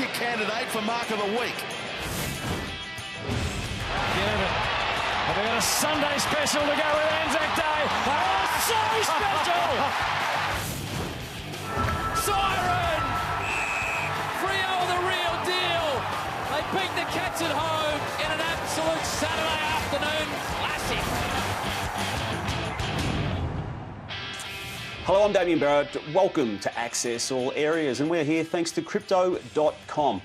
your candidate for Mark of the Week. Ginnivan. Have they got a Sunday special to go with Anzac Day? Oh, so special! Siren! Freo the real deal. They beat the Cats at home in an absolute Saturday afternoon classic. Hello, I'm Damian Barrett. Welcome to Access All Areas, and we're here thanks to Crypto.com.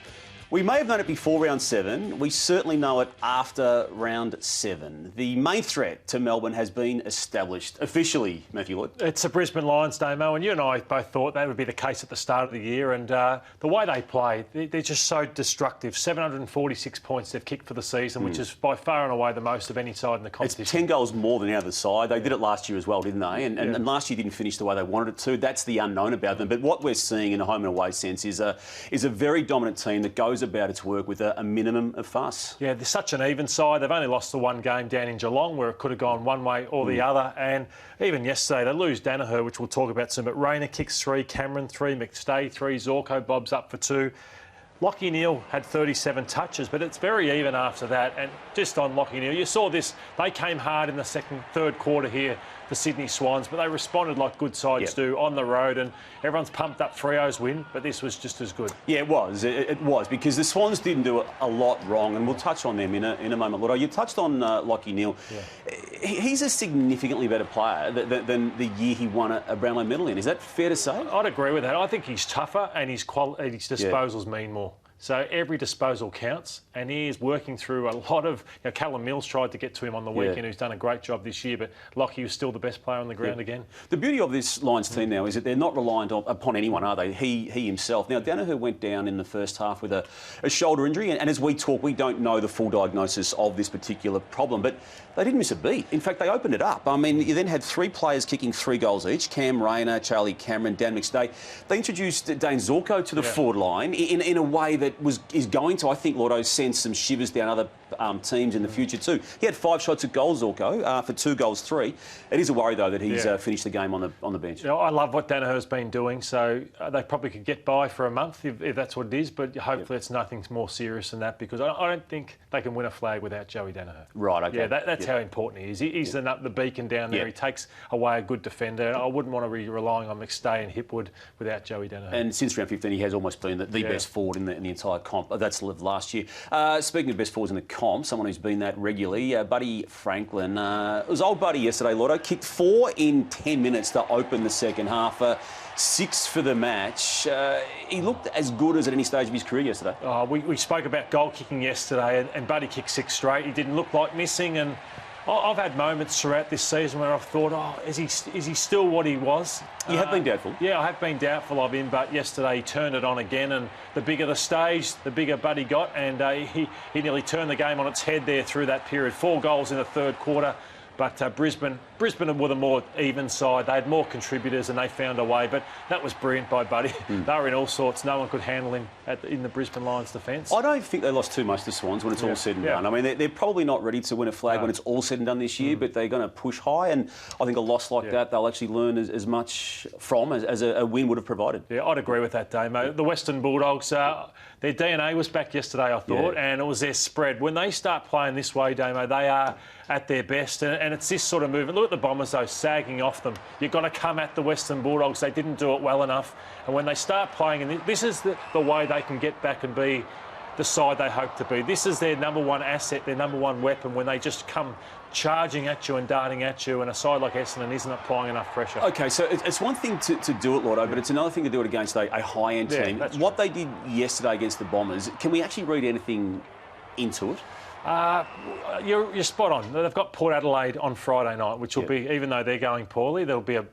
We may have known it before round 7. We certainly know it after round 7. The main threat to Melbourne has been established officially, Matthew Lloyd. It's a Brisbane Lions, Damo, and you and I both thought that would be the case at the start of the year. And the way they play, they're just so destructive. 746 points they've kicked for the season, which is by far and away the most of any side in the competition. It's 10 goals more than the other side. They did it last year as well, didn't they? And last year didn't finish the way they wanted it to. That's the unknown about them. But what we're seeing in a home and away sense is a very dominant team that goes about its work with a minimum of fuss. Yeah, they're such an even side. They've only lost the one game down in Geelong where it could have gone one way or the other. And even yesterday, they lose Danaher, which we'll talk about soon. But Rayner kicks 3, Cameron 3, McStay 3, Zorko Bob's up for 2. Lachie Neale had 37 touches, but it's very even after that. And just on Lachie Neale, you saw this. They came hard in the third quarter here, the Sydney Swans, but they responded like good sides do on the road, and everyone's pumped up Freo's win, but this was just as good. Yeah, it was. It was, because the Swans didn't do a lot wrong, and we'll touch on them in a moment. Lotto, you touched on Lachie Neale. Yeah. He's a significantly better player than the year he won a Brownlow medal in. Is that fair to say? I'd agree with that. I think he's tougher, and his disposals mean more. So every disposal counts, and he is working through a lot of... Callum Mills tried to get to him on the weekend, who's done a great job this year, but Lachie was still the best player on the ground again. The beauty of this Lions team now is that they're not reliant upon anyone, are they? He himself. Now, Danaher went down in the first half with a shoulder injury, and as we talk, we don't know the full diagnosis of this particular problem, but they didn't miss a beat. In fact, they opened it up. I mean, you then had 3 players kicking 3 goals each, Cam Rayner, Charlie Cameron, Dan McStay. They introduced Dane Zorko to the forward line in a way that is going to, I think, Lordo, send some shivers down other teams in the future too. He had 5 shots at goal, Zorko, for 2 goals, 3. It is a worry, though, that he's finished the game on the bench. I love what Danaher's been doing, so they probably could get by for a month if that's what it is, but hopefully it's nothing more serious than that, because I don't think they can win a flag without Joey Danaher. Right, OK. Yeah, that's how important he is. He's the beacon down there. He takes away a good defender. I wouldn't want to be relying on McStay and Hipwood without Joey Danaher. And since round 15, he has almost been the best forward in the entire comp. That's last year. Speaking of best forwards in the comp, someone who's been that regularly, Buddy Franklin. It was old Buddy yesterday, Lotto. Kicked 4 in 10 minutes to open the second half. 6 for the match. He looked as good as at any stage of his career yesterday. We spoke about goal kicking yesterday, and Buddy kicked 6 straight. He didn't look like missing, and I've had moments throughout this season where I've thought, is he still what he was? You have been doubtful. Yeah, I have been doubtful of him, but yesterday he turned it on again, and the bigger the stage, the bigger Buddy got, and he nearly turned the game on its head there through that period. 4 goals in the third quarter. But Brisbane were the more even side. They had more contributors and they found a way. But that was brilliant by Buddy. They were in all sorts. No one could handle him in the Brisbane Lions defence. I don't think they lost too much to Swans when it's all said and done. I mean, they're probably not ready to win a flag when it's all said and done this year, but they're going to push high. And I think a loss like that, they'll actually learn as much from as a win would have provided. Yeah, I'd agree with that, Damo. The Western Bulldogs, their DNA was back yesterday, I thought, and it was their spread. When they start playing this way, Damo, they are at their best, and it's this sort of movement. Look at the Bombers, though, sagging off them. You've got to come at the Western Bulldogs. They didn't do it well enough. And when they start playing, and this is the way they can get back and be the side they hope to be. This is their number one asset, their number one weapon, when they just come charging at you and darting at you, and a side like Essendon isn't applying enough pressure. OK, so it's one thing to do it, Lordo, but it's another thing to do it against a high-end team. What they did yesterday against the Bombers, can we actually read anything into it? You're spot on. They've got Port Adelaide on Friday night, which will be, even though they're going poorly, there'll be a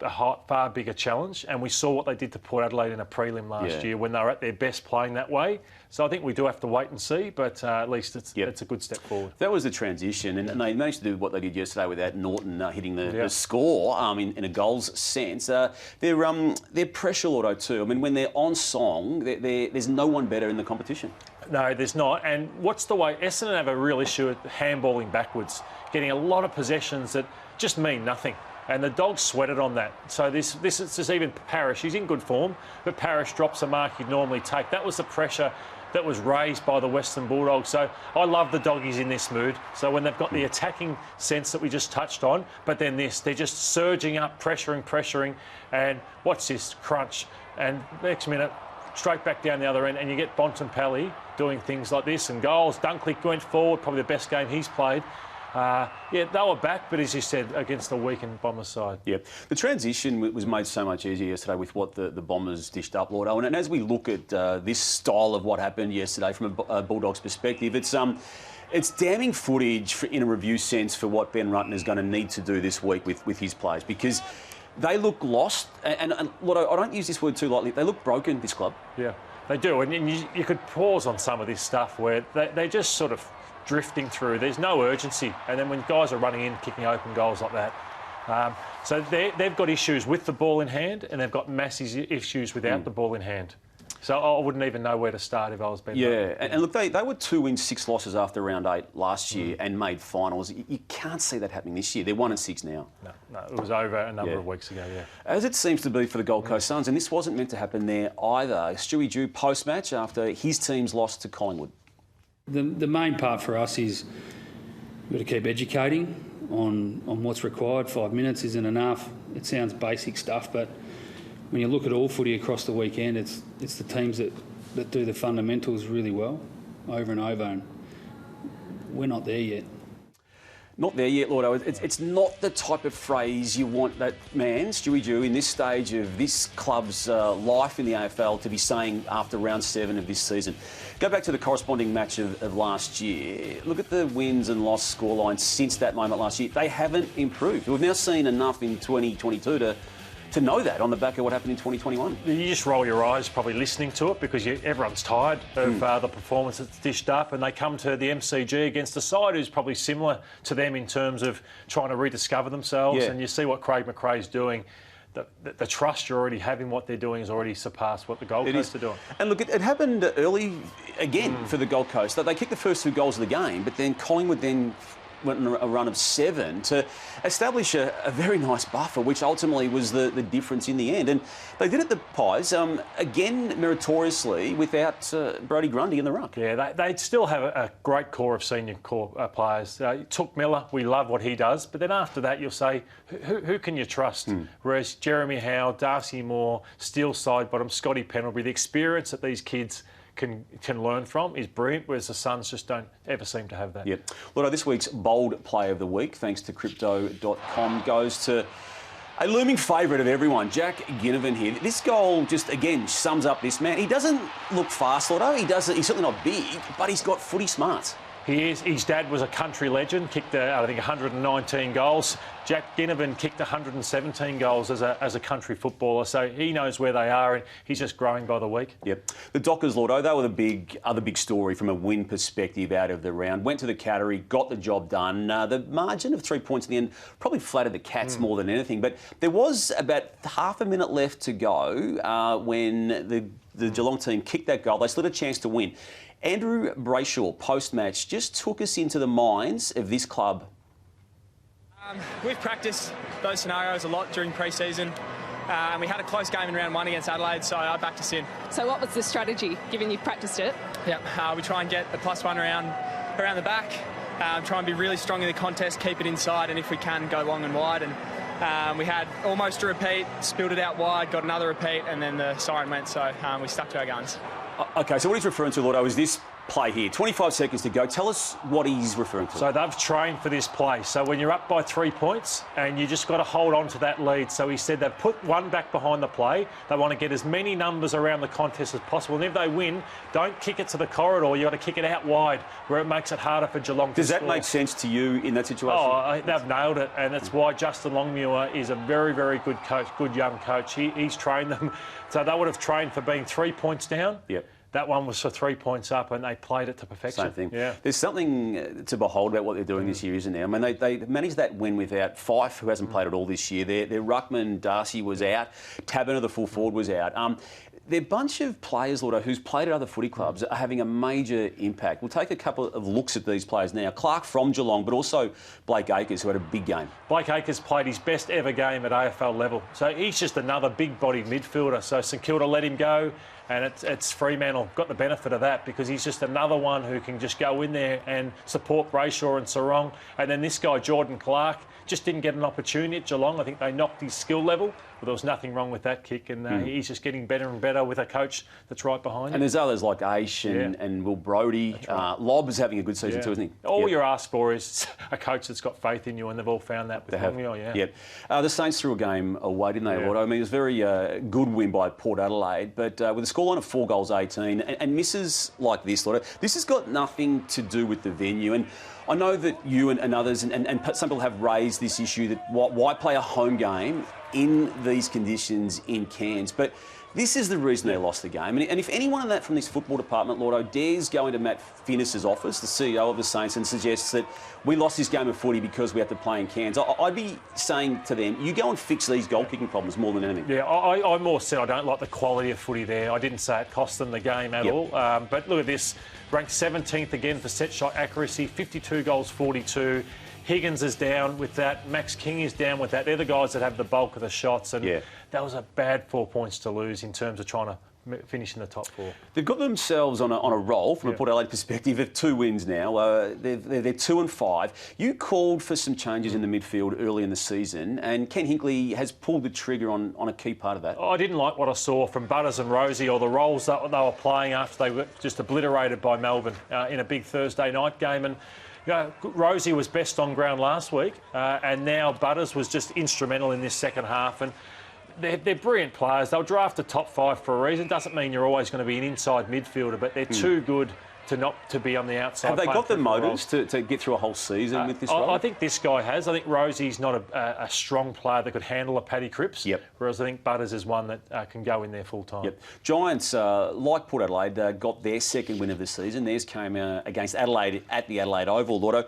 far bigger challenge. And we saw what they did to Port Adelaide in a prelim last year when they were at their best playing that way. So I think we do have to wait and see, but at least it's a good step forward. That was the transition, and they managed to do what they did yesterday without Norton hitting the score in a goals sense. They're pressure auto too. I mean, when they're on song, there's no one better in the competition. No, there's not. And what's the way? Essendon have a real issue at handballing backwards, getting a lot of possessions that just mean nothing. And the Dogs sweated on that. So this is just even Parrish. He's in good form, but Parrish drops a mark he'd normally take. That was the pressure that was raised by the Western Bulldogs. So I love the doggies in this mood. So when they've got the attacking sense that we just touched on, but then they're just surging up, pressuring, and watch this crunch. And next minute, straight back down the other end, and you get Bontempelli doing things like this and goals. Dunkley went forward, probably the best game he's played. Yeah, they were back, but as you said, against the weakened Bombers side. Yeah, the transition was made so much easier yesterday with what the Bombers dished up, Lloyd. And as we look at this style of what happened yesterday from a Bulldogs perspective, it's damning footage in a review sense for what Ben Rutten is going to need to do this week with his players, because they look lost. And Lloyd, I don't use this word too lightly. They look broken, this club. Yeah, they do. And you could pause on some of this stuff where they just sort of drifting through. There's no urgency, and then when guys are running in, kicking open goals like that, so they've got issues with the ball in hand, and they've got massive issues without the ball in hand. So I wouldn't even know where to start if I was Ben. Yeah, and look, they were 2 wins, 6 losses after round 8 last year and made finals. You can't see that happening this year. They're 1-6 now. No, it was over a number of weeks ago. Yeah, as it seems to be for the Gold Coast Suns, and this wasn't meant to happen there either. Stewie Dew post-match after his team's loss to Collingwood. The main part for us is we've got to keep educating on what's required. 5 minutes isn't enough. It sounds basic stuff, but when you look at all footy across the weekend, it's the teams that do the fundamentals really well over and over, and we're not there yet. Not there yet, Lloyd. It's not the type of phrase you want that man, Stewie Dew, in this stage of this club's life in the AFL to be saying after round 7 of this season. Go back to the corresponding match of last year. Look at the wins and loss scorelines since that moment last year. They haven't improved. We've now seen enough in 2022 to know that on the back of what happened in 2021. You just roll your eyes probably listening to it because everyone's tired of the performance that's dished up, and they come to the MCG against a side who's probably similar to them in terms of trying to rediscover themselves, and you see what Craig McRae's doing. The trust you already have in what they're doing has already surpassed what the Gold Coast are doing. And look, it happened early again for the Gold Coast. They kicked the first 2 goals of the game, but then Collingwood then went on a run of 7 to establish a very nice buffer, which ultimately was the difference in the end. And they did it, the Pies, again meritoriously without Brodie Grundy in the ruck. Yeah, they still have a great core of senior players. Took Miller, we love what he does, but then after that you'll say, who can you trust? Whereas Jeremy Howe, Darcy Moore, Steele Sidebottom, Scotty Pendlebury, the experience that these kids can learn from is brilliant, whereas the Suns just don't ever seem to have that. Yep. Lotto, this week's Bold Play of the Week, thanks to Crypto.com, goes to a looming favourite of everyone, Jack Ginnivan here. This goal just, again, sums up this man. He doesn't look fast, Lotto. He's certainly not big, but he's got footy smarts. He is. His dad was a country legend, kicked, I think, 119 goals. Jack Ginnivan kicked 117 goals as a country footballer, so he knows where they are, and he's just growing by the week. Yep. The Dockers, Lordo, they were the other big story from a win perspective out of the round. Went to the Cattery, got the job done. The margin of 3 points in the end probably flattered the Cats more than anything, but there was about half a minute left to go when the Geelong team kicked that goal. They still had a chance to win. Andrew Brayshaw, post-match, just took us into the minds of this club. We've practiced those scenarios a lot during pre-season, and we had a close game in round 1 against Adelaide, so I backed us in. So what was the strategy, given you've practiced it? Yeah, we try and get the +1 around the back, try and be really strong in the contest, keep it inside, and if we can, go long and wide. And we had almost a repeat, spilled it out wide, got another repeat, and then the siren went, so we stuck to our guns. OK, so what he's referring to, Lordo, is this play here. 25 seconds to go. Tell us what he's referring to. So they've trained for this play. So when you're up by 3 points and you just got to hold on to that lead. So he said they've put one back behind the play. They want to get as many numbers around the contest as possible. And if they win, don't kick it to the corridor. You've got to kick it out wide where it makes it harder for Geelong to score. Does that make sense to you in that situation? Oh, they've nailed it. And that's why Justin Longmuir is a very, very good coach, good young coach. He's trained them. So they would have trained for being 3 points down. Yep. That one was for 3 points up, and they played it to perfection. Same thing. Yeah. There's something to behold about what they're doing this year, isn't there? I mean, they managed that win without Fife, who hasn't played at all this year. Their ruckman, Darcy, was out. Taberner, the full forward, was out. they're a bunch of players, Lordo, who's played at other footy clubs are having a major impact. We'll take a couple of looks at these players now. Clark from Geelong, but also Blake Acres, who had a big game. Blake Acres played his best ever game at AFL level. So he's just another big-bodied midfielder. So St Kilda let him go, and it's Fremantle got the benefit of that because he's just another one who can just go in there and support Brayshaw and Sarong. And then this guy, Jordan Clark, just didn't get an opportunity at Geelong. I think they knocked his skill level, but there was nothing wrong with that kick, and he's just getting better and better with a coach that's right behind him. And there's others like Aish and Will Brodie. Right. Lobb is having a good season too, isn't he? All you're asked for is a coach that's got faith in you, and they've all found that with Lachie. The Saints threw a game away, didn't they, Lord? I mean, it was a very good win by Port Adelaide, but with a scoreline of 4 goals 18 and misses like this, Lord, this has got nothing to do with the venue. And I know that you and others and some people have raised this issue that why play a home game in these conditions in Cairns, but this is the reason they lost the game. And if anyone in that from this football department, Lordo, dares go into Matt Finnis's office, the CEO of the Saints, and suggests that we lost this game of footy because we had to play in Cairns, I'd be saying to them, you go and fix these goal-kicking problems more than anything. Yeah, I more said I don't like the quality of footy there. I didn't say it cost them the game at all. But look at this, ranked 17th again for set shot accuracy, 52 goals, 42. Higgins is down with that. Max King is down with that. They're the guys that have the bulk of the shots. And that was a bad 4 points to lose in terms of trying to finish in the top 4. They've got themselves on a roll from a Port Adelaide perspective of 2 wins now. They're 2 and 5. You called for some changes in the midfield early in the season, and Ken Hinkley has pulled the trigger on a key part of that. I didn't like what I saw from Butters and Rosie, or the roles that they were playing after they were just obliterated by Melbourne in a big Thursday night game. And you know, Rosie was best on ground last week, and now Butters was just instrumental in this second half. And they're brilliant players. They'll draft a top 5 for a reason. Doesn't mean you're always going to be an inside midfielder, but they're too good to not to be on the outside. Have they got the motives to get through a whole season with this role? I think this guy has. I think Rosie's not a strong player that could handle a Paddy Cripps. Whereas I think Butters is one that can go in there full time. Giants, like Port Adelaide, got their second win of the season. Theirs came against Adelaide at the Adelaide Oval, Lordo.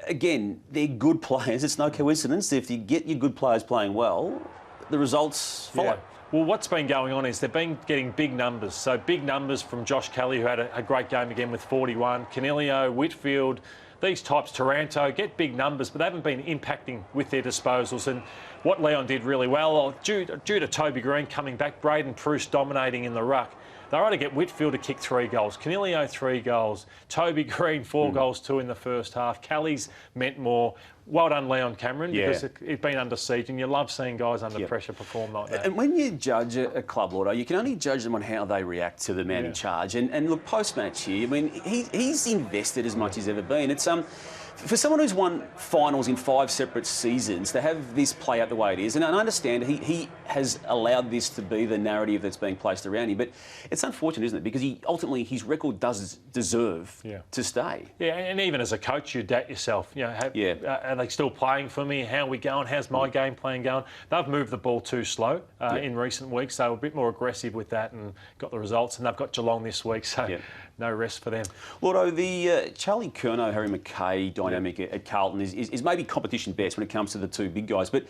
Again, they're good players. It's no coincidence. If you get your good players playing well, the results follow. Well, what's been going on is they've been getting big numbers. So big numbers from Josh Kelly, who had a great game again with 41. Canelio, Whitfield, these types, Taranto, get big numbers, but they haven't been impacting with their disposals. And what Leon did really well, due to Toby Green coming back, Braden Preuss dominating in the ruck, they were able to get Whitfield to kick 3 goals. Canelio, 3 goals. Toby Green, 4 goals, 2 in the first half. Kelly's meant more. Well done, Leon Cameron, because it's been under siege, and you love seeing guys under pressure perform like that. And when you judge a club, Lordo, you can only judge them on how they react to the man in charge. And look, post-match here, I mean, he's invested as much as ever been. It's for someone who's won finals in 5 separate seasons, to have this play out the way it is, and I understand he has allowed this to be the narrative that's being placed around him, but it's unfortunate, isn't it? Because ultimately his record does deserve to stay. Yeah, and even as a coach, you doubt yourself. You know, are they still playing for me? How are we going? How's my game plan going? They've moved the ball too slow in recent weeks. They were a bit more aggressive with that and got the results, and they've got Geelong this week, so no rest for them. Lordo, the Charlie Curnow, Harry McKay dynamic at Carlton is maybe competition best when it comes to the 2 big guys, but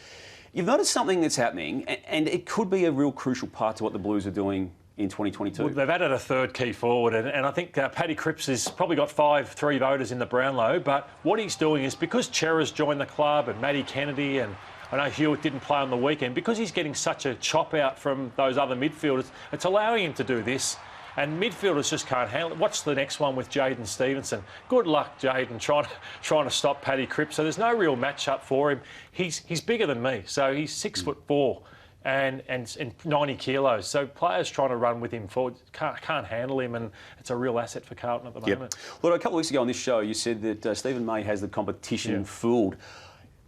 you've noticed something that's happening, and it could be a real crucial part to what the Blues are doing in 2022. Well, they've added a 3rd key forward, and I think Paddy Cripps has probably got 3 voters in the Brownlow, but what he's doing is, because Chera's joined the club and Matty Kennedy, and I know Hewitt didn't play on the weekend, because he's getting such a chop out from those other midfielders, it's allowing him to do this. And midfielders just can't handle it. Watch the next one with Jaden Stevenson. Good luck, Jaden, trying to stop Paddy Cripps. So there's no real match-up for him. He's bigger than me, so he's 6'4" and 90 kilos. So players trying to run with him forward can't handle him, and it's a real asset for Carlton at the moment. Well, a couple of weeks ago on this show, you said that Stephen May has the competition fooled.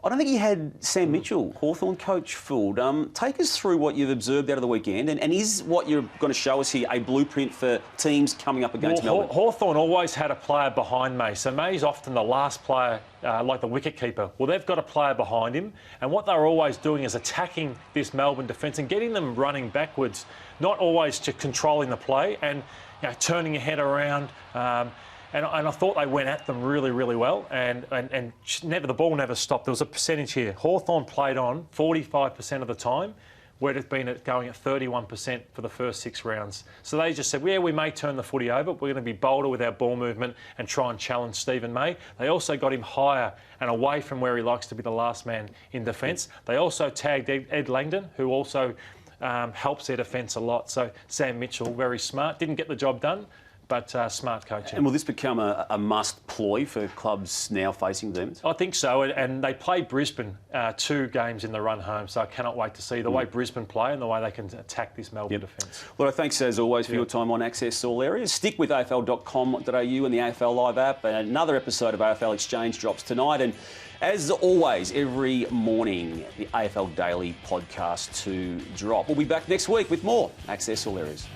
I don't think he had Sam Mitchell, Hawthorn coach, fooled. Take us through what you've observed out of the weekend, and is what you're going to show us here a blueprint for teams coming up against Melbourne? Hawthorn always had a player behind May, so May's often the last player, like the wicket-keeper. Well, they've got a player behind him, and what they're always doing is attacking this Melbourne defence and getting them running backwards, not always to controlling the play and turning your head around. And I thought they went at them really, really well, and the ball never stopped. There was a percentage here. Hawthorn played on 45% of the time where it's been going at 31% for the first 6 rounds. So they just said, yeah, we may turn the footy over, but we're going to be bolder with our ball movement and try and challenge Stephen May. They also got him higher and away from where he likes to be the last man in defence. They also tagged Ed Langdon, who also helps their defence a lot. So Sam Mitchell, very smart, didn't get the job done, but smart coaching. And will this become a must ploy for clubs now facing Demons? I think so, and they play Brisbane 2 games in the run home, so I cannot wait to see the way Brisbane play and the way they can attack this Melbourne defence. Well, thanks as always for your time on Access All Areas. Stick with afl.com.au and the AFL Live app. Another episode of AFL Exchange drops tonight, and as always, every morning, the AFL Daily podcast to drop. We'll be back next week with more Access All Areas.